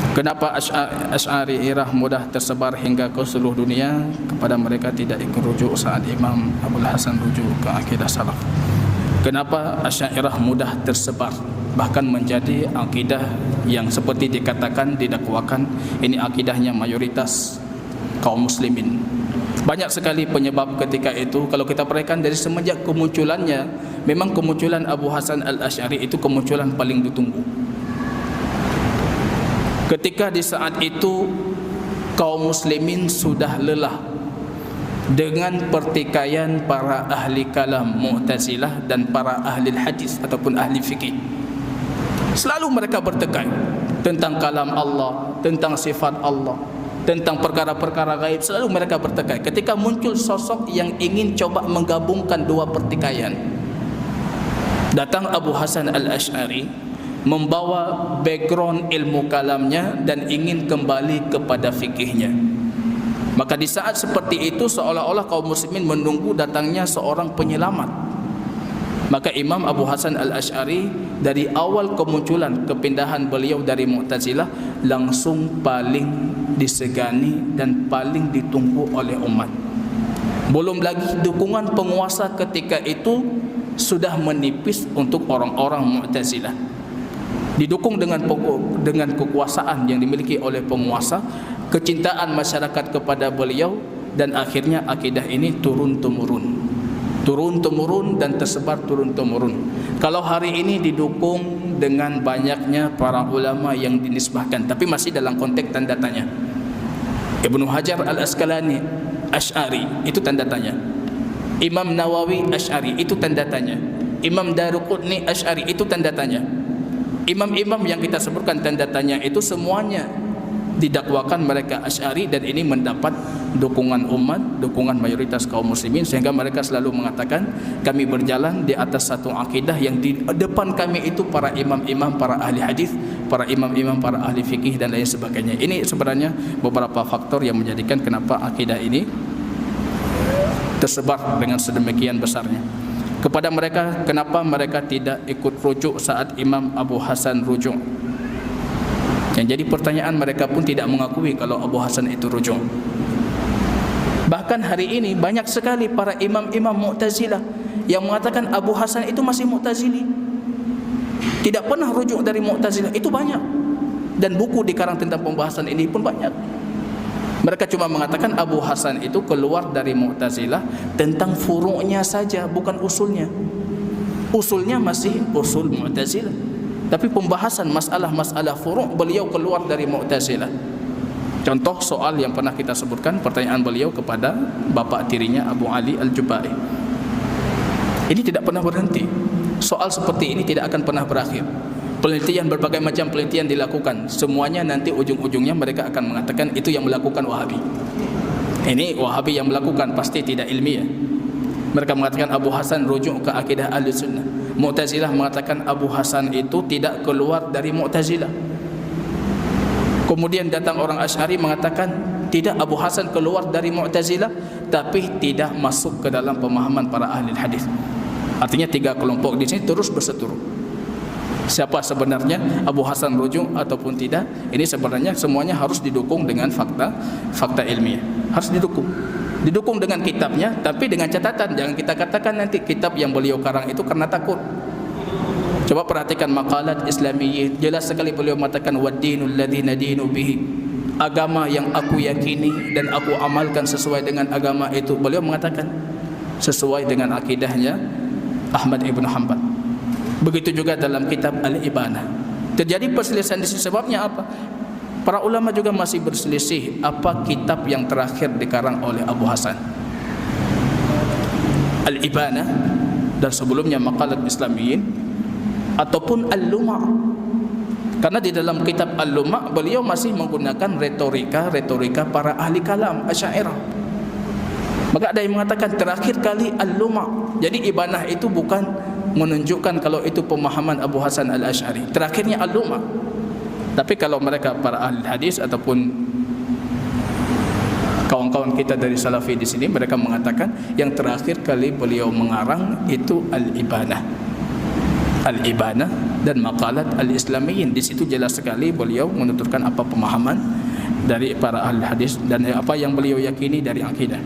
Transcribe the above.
Kenapa Asy'ariyah mudah tersebar hingga ke seluruh dunia? Kepada mereka tidak ikut rujuk saat Imam Abul Hasan rujuk ke akidah salaf. Kenapa Asy'ariyah mudah tersebar bahkan menjadi akidah yang seperti dikatakan, didakwakan ini akidahnya mayoritas kaum muslimin? Banyak sekali penyebab ketika itu. Kalau kita perhatikan dari semenjak kemunculannya, memang kemunculan Abu Hasan al-Asy'ari itu kemunculan paling ditunggu. Ketika di saat itu kaum muslimin sudah lelah dengan pertikaian para ahli kalam Mu'tazilah dan para ahli hadis ataupun ahli fikih. Selalu mereka bertikai tentang kalam Allah, tentang sifat Allah, tentang perkara-perkara gaib. Selalu mereka bertikai. Ketika muncul sosok yang ingin coba menggabungkan dua pertikaian, datang Abu Hasan al-Asy'ari membawa background ilmu kalamnya dan ingin kembali kepada fikihnya. Maka di saat seperti itu seolah-olah kaum muslimin menunggu datangnya seorang penyelamat. Maka Imam Abu Hasan al-Asy'ari dari awal kemunculan kepindahan beliau dari Mu'tazilah langsung paling disegani dan paling ditunggu oleh umat. Belum lagi dukungan penguasa ketika itu sudah menipis untuk orang-orang Mu'tazilah. Didukung dengan kekuasaan yang dimiliki oleh penguasa, kecintaan masyarakat kepada beliau, dan akhirnya akidah ini turun-temurun dan tersebar turun-temurun. Kalau hari ini didukung dengan banyaknya para ulama yang dinisbahkan, tapi masih dalam konteks tanda tanya. Ibnu Hajar al-Asqalani Asy'ari, itu tanda tanya. Imam Nawawi Asy'ari, itu tanda tanya. Imam Daruqutni Asy'ari, itu tanda tanya. Imam-imam yang kita sebutkan tanda tanya itu semuanya didakwakan mereka Asy'ari, dan ini mendapat dukungan umat, dukungan mayoritas kaum muslimin, sehingga mereka selalu mengatakan kami berjalan di atas satu akidah yang di depan kami itu para imam-imam, para ahli hadis, para imam-imam, para ahli fikih dan lain sebagainya. Ini sebenarnya beberapa faktor yang menjadikan kenapa akidah ini tersebar dengan sedemikian besarnya. Kepada mereka, kenapa mereka tidak ikut rujuk saat Imam Abu Hasan rujuk? Yang jadi pertanyaan, mereka pun tidak mengakui kalau Abu Hasan itu rujuk. Bahkan hari ini banyak sekali para imam-imam Mu'tazilah yang mengatakan Abu Hasan itu masih Mu'tazili, tidak pernah rujuk dari Mu'tazilah. Itu banyak, dan buku dikarang tentang pembahasan ini pun banyak. Mereka cuma mengatakan Abu Hasan itu keluar dari Mu'tazilah tentang furu'nya saja, bukan usulnya. Usulnya masih usul Mu'tazilah, tapi pembahasan masalah-masalah furu' beliau keluar dari Mu'tazilah. Contoh soal yang pernah kita sebutkan, pertanyaan beliau kepada bapa tirinya Abu Ali al-Jubai. Ini tidak pernah berhenti. Soal seperti ini tidak akan pernah berakhir. Penelitian, berbagai macam penelitian dilakukan. Semuanya nanti ujung-ujungnya mereka akan mengatakan itu yang melakukan Wahabi. Ini Wahabi yang melakukan, pasti tidak ilmiah. Mereka mengatakan Abu Hasan rujuk ke akidah Ahli Sunnah. Mu'tazilah mengatakan Abu Hasan itu tidak keluar dari Mu'tazilah. Kemudian datang orang Asy'ari mengatakan tidak, Abu Hasan keluar dari Mu'tazilah tapi tidak masuk ke dalam pemahaman para ahli hadis. Artinya tiga kelompok di sini terus berseteru. Siapa sebenarnya Abu Hasan rujuk ataupun tidak? Ini sebenarnya semuanya harus didukung dengan fakta ilmiah. Harus didukung dengan kitabnya, tapi dengan catatan jangan kita katakan nanti kitab yang beliau karang itu karena takut. Coba perhatikan maqalat Islamiyyah, jelas sekali beliau mengatakan wad-dinul ladzi nadinu bihi, agama yang aku yakini dan aku amalkan sesuai dengan agama itu. Beliau mengatakan sesuai dengan akidahnya Ahmad ibn Hanbal. Begitu juga dalam kitab Al-Ibanah. Terjadi perselisihan di sini, sebabnya apa? Para ulama juga masih berselisih apa kitab yang terakhir dikarang oleh Abu Hasan. Al-Ibanah, dan sebelumnya Maqalat Islamiyyin ataupun Al-Luma'. Karena di dalam kitab Al-Luma' beliau masih menggunakan retorika para ahli kalam Asy'ariyah. Maka ada yang mengatakan terakhir kali Al-Luma'. Jadi Ibanah itu bukan menunjukkan kalau itu pemahaman Abu Hasan al-Asy'ari. Terakhirnya Al-Luma'. Tapi kalau mereka para ahli hadis ataupun kawan-kawan kita dari Salafi di sini, mereka mengatakan yang terakhir kali beliau mengarang itu Al-Ibanah. Al-Ibanah dan Maqalat Al-Islamiyyin. Di situ jelas sekali beliau menuturkan apa pemahaman dari para ahli hadis dan apa yang beliau yakini dari akidah.